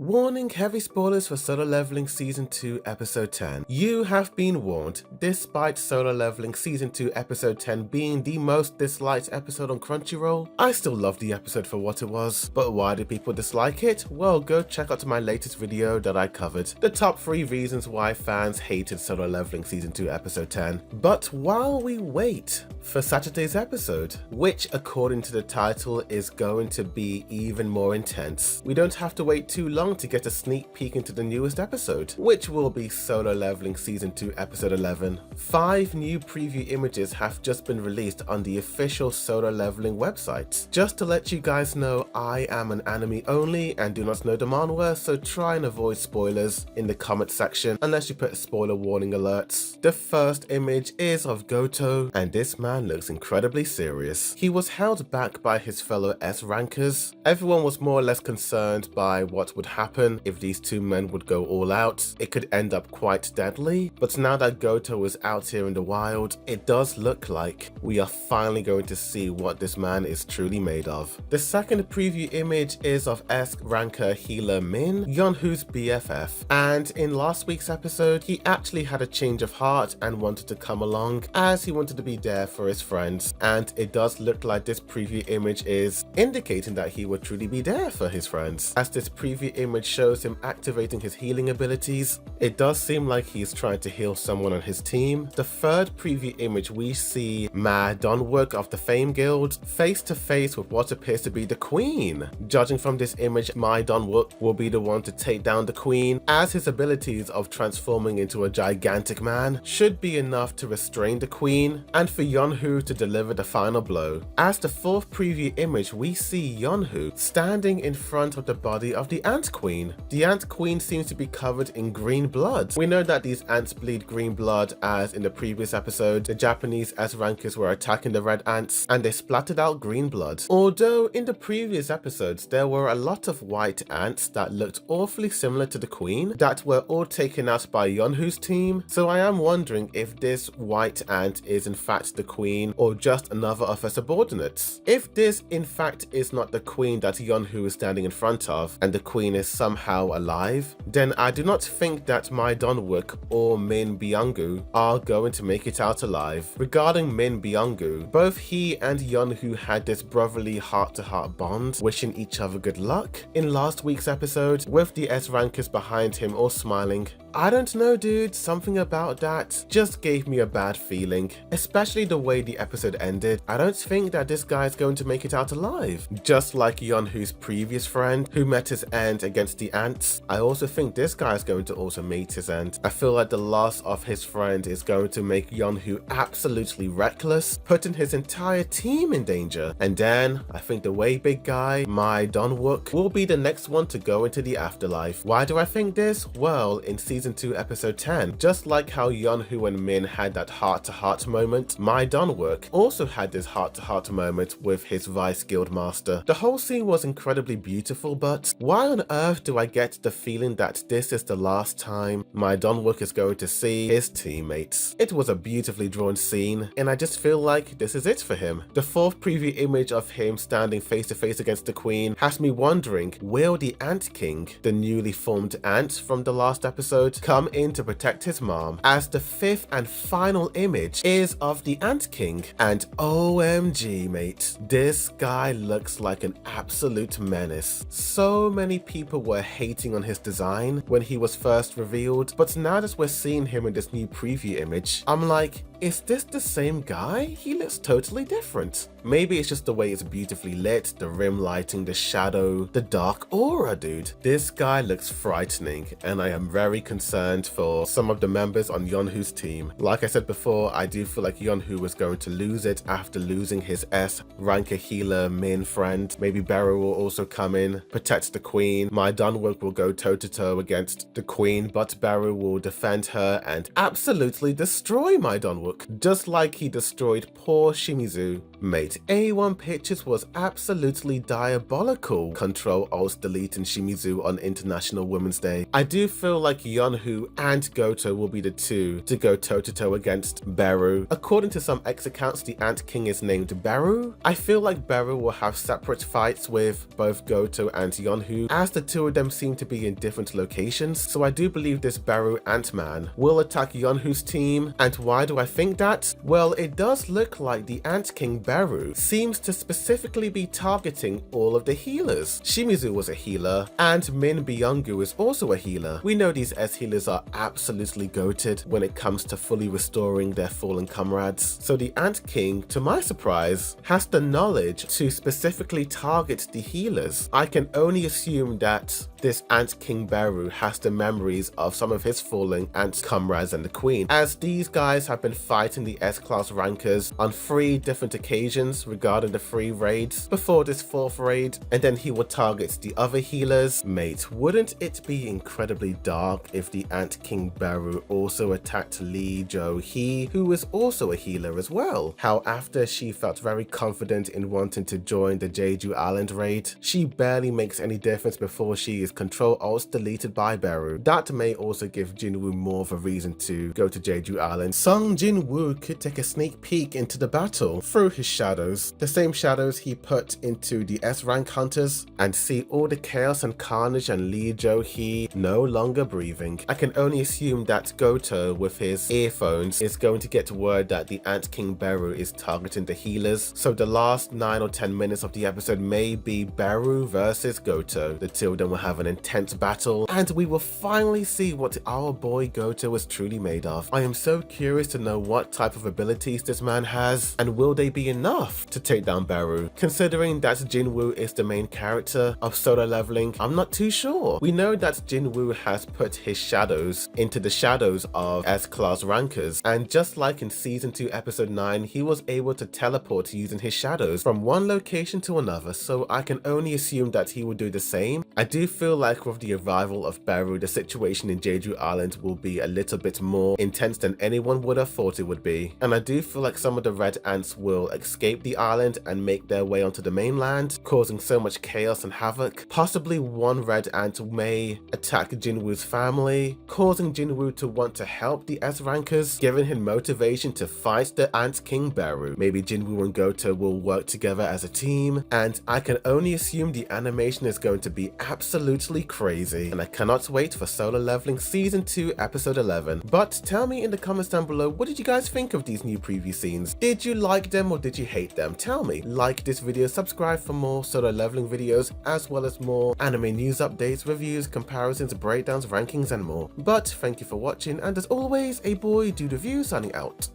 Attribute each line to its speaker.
Speaker 1: Warning: heavy spoilers for Solo Leveling Season 2 Episode 10. You have been warned. Despite Solo Leveling Season 2 Episode 10 being the most disliked episode on Crunchyroll, I still love the episode for what it was. But why do people dislike it? Well, go check out my latest video that I covered. The top 3 reasons why fans hated Solo Leveling Season 2 Episode 10. But while we wait for Saturday's episode, which according to the title is going to be even more intense, we don't have to wait too long to get a sneak peek into the newest episode, which will be Solo Leveling Season 2 Episode 11. 5 new preview images have just been released on the official Solo Leveling website. Just to let you guys know, I am an anime only and do not know the manhwa, so try and avoid spoilers in the comment section unless you put spoiler warning alerts. The first image is of Goto, and this man looks incredibly serious. He was held back by his fellow S rankers. Everyone was more or less concerned by what would happen if these two men would go all out. It could end up quite deadly, but now that Goto is out here in the wild, it does look like we are finally going to see what this man is truly made of. The second preview image is of S ranker healer Min, Yeonwoo's BFF, and in last week's episode, he actually had a change of heart and wanted to come along as he wanted to be there for his friends, and it does look like this preview image is indicating that he would truly be there for his friends. As this preview image shows him activating his healing abilities, it does seem like he's trying to heal someone on his team. The third preview image, we see Ma Donwook of the Fame Guild face to face with what appears to be the Queen. Judging from this image, Ma Donwook will be the one to take down the Queen, as his abilities of transforming into a gigantic man should be enough to restrain the Queen and for Yeonwoo to deliver the final blow. As the fourth preview image, we see Yeonwoo standing in front of the body of the Ant Queen. The Ant Queen seems to be covered in green blood. We know that these ants bleed green blood, as in the previous episode, the Japanese S-rankers were attacking the red ants and they splattered out green blood. Although in the previous episodes, there were a lot of white ants that looked awfully similar to the Queen that were all taken out by Yeonwoo's team, so I am wondering if this white ant is in fact the Queen or just another of her subordinates. If this in fact is not the Queen that Yeonwoo is standing in front of and the Queen is somehow alive, then I do not think that Ma Donwook or Min Byung-gu are going to make it out alive. Regarding Min Byung-gu, both he and Yeonwoo had this brotherly heart-to-heart bond, wishing each other good luck in last week's episode, with the S-rankers behind him all smiling. I don't know, dude, something about that just gave me a bad feeling, especially the way the episode ended. I don't think that this guy is going to make it out alive. Just like Yeonwoo's previous friend who met his end against the ants, I also think this guy is going to also meet his end. I feel like the loss of his friend is going to make Yeonwoo absolutely reckless, putting his entire team in danger. And then I think the way big guy, Ma Donwook, will be the next one to go into the afterlife. Why do I think this? Well, in Season 2 Episode 10, just like how Yeonwoo and Min had that heart-to-heart moment, Ma Donwook also had this heart-to-heart moment with his Vice Guild Master. The whole scene was incredibly beautiful, but why on earth do I get the feeling that this is the last time Ma Donwook is going to see his teammates? It was a beautifully drawn scene, and I just feel like this is it for him. The fourth preview image of him standing face to face against the Queen has me wondering, will the Ant King, the newly formed ant from the last episode, come in to protect his mom? As the fifth and final image is of the Ant King, and OMG mate, this guy looks like an absolute menace. So many people were hating on his design when he was first revealed, but now that we're seeing him in this new preview image, I'm like, is this the same guy? He looks totally different. Maybe it's just the way it's beautifully lit, the rim lighting, the shadow, the dark aura, dude. This guy looks frightening, and I am very concerned for some of the members on Yeonwoo's team. Like I said before, I do feel like Yeonwoo is going to lose it after losing his S ranker healer Min friend. Maybe Beru will also come in, protect the Queen. Ma Donwook will go toe-to-toe against the Queen, but Beru will defend her and absolutely destroy Ma Donwook. book, just like he destroyed poor Shimizu. Mate, A1 Pictures was absolutely diabolical, Control-Alt-Deleting Shimizu on International Women's Day. I do feel like Yonhu and Goto will be the two to go toe-to-toe against Beru. According to some X accounts, the Ant King is named Beru. I feel like Beru will have separate fights with both Goto and Yonhu, as the two of them seem to be in different locations, so I do believe this Beru Ant-Man will attack Yonhu's team. And why do I think that? Well, it does look like the Ant King Beru seems to specifically be targeting all of the healers. Shimizu was a healer, and Min Byung-gu is also a healer. We know these S healers are absolutely goated when it comes to fully restoring their fallen comrades. So the Ant King, to my surprise, has the knowledge to specifically target the healers. I can only assume that this Ant King Beru has the memories of some of his fallen Ant comrades and the Queen, as these guys have been fighting the S-class rankers on 3 different occasions regarding the 3 raids before this 4th raid, and then he would target the other healers. Mate, wouldn't it be incredibly dark if the Ant King Beru also attacked Lee Jo-hee, who is also a healer as well? How after she felt very confident in wanting to join the Jeju Island raid, she barely makes any difference before she is Control-Alt-Deleted by Beru. That may also give Jinwoo more of a reason to go to Jeju Island. Sung Jin-woo could take a sneak peek into the battle through his shadows, the same shadows he put into the S-rank hunters, and see all the chaos and carnage and Lee Jo-hee no longer breathing. I can only assume that Goto with his earphones is going to get word that the Ant King Beru is targeting the healers, so the last 9 or 10 minutes of the episode may be Beru versus Goto. The two of them will have an intense battle, and we will finally see what our boy Goto is truly made of. I am so curious to know what type of abilities this man has, and will they be enough to take down Beru? Considering that Jinwoo is the main character of Solo Leveling, I'm not too sure. We know that Jinwoo has put his shadows into the shadows of S-class rankers, and just like in Season 2 Episode 9, he was able to teleport using his shadows from one location to another, so I can only assume that he will do the same. I do feel like with the arrival of Beru, the situation in Jeju Island will be a little bit more intense than anyone would have thought it would be, and I do feel like some of the red ants will escape the island and make their way onto the mainland, causing so much chaos and havoc. Possibly one red ant may attack Jinwoo's family, causing Jinwoo to want to help the S-rankers, giving him motivation to fight the Ant King Beru. Maybe Jinwoo and Goto will work together as a team, and I can only assume the animation is going to be absolutely crazy, and I cannot wait for Solo Leveling Season 2 Episode 11. But tell me in the comments down below, what did you guys think of these new preview scenes? Did you like them or did you hate them? Tell me. Like this video, subscribe for more Solo Leveling videos, as well as more anime news updates, reviews, comparisons, breakdowns, rankings, and more. But thank you for watching, and as always, a boy Dude Review signing out.